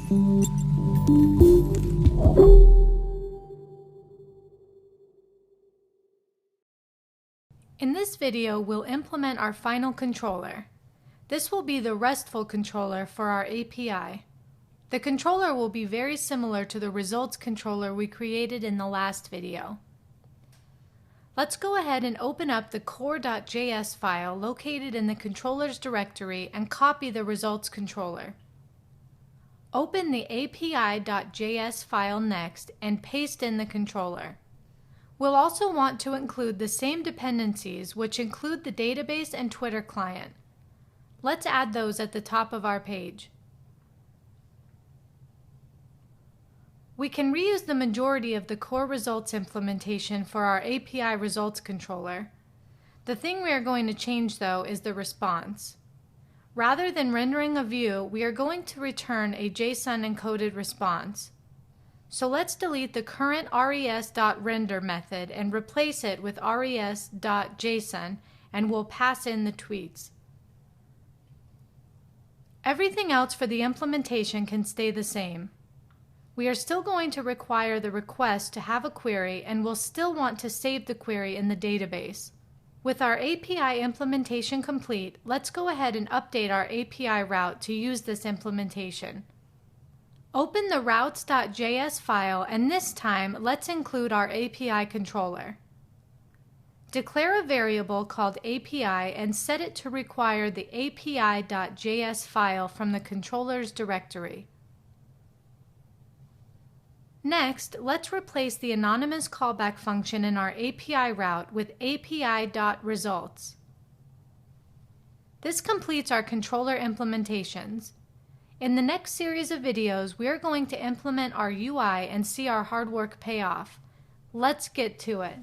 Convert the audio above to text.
In this video, we'll implement our final controller. This will be the RESTful controller for our API. The controller will be very similar to the results controller we created in the last video. Let's go ahead and open up the core.js file located in the controllers directory and copy the results controller. Open the api.js file next and paste in the controller. We'll also want to include the same dependencies, which include the database and Twitter client. Let's add those at the top of our page. We can reuse the majority of the core results implementation for our API results controller. The thing we are going to change, though, is the response. Rather than rendering a view, we are going to return a JSON encoded response. So let's delete the current res.render method and replace it with res.json, and we'll pass in the tweets. Everything else for the implementation can stay the same. We are still going to require the request to have a query, and we'll still want to save the query in the database. With our API implementation complete, let's go ahead and update our API route to use this implementation. Open the routes.js file, and this time let's include our API controller. Declare a variable called API and set it to require the api.js file from the controllers directory. Next, let's replace the anonymous callback function in our API route with api.results. This completes our controller implementations. In the next series of videos, we are going to implement our UI and see our hard work pay off. Let's get to it.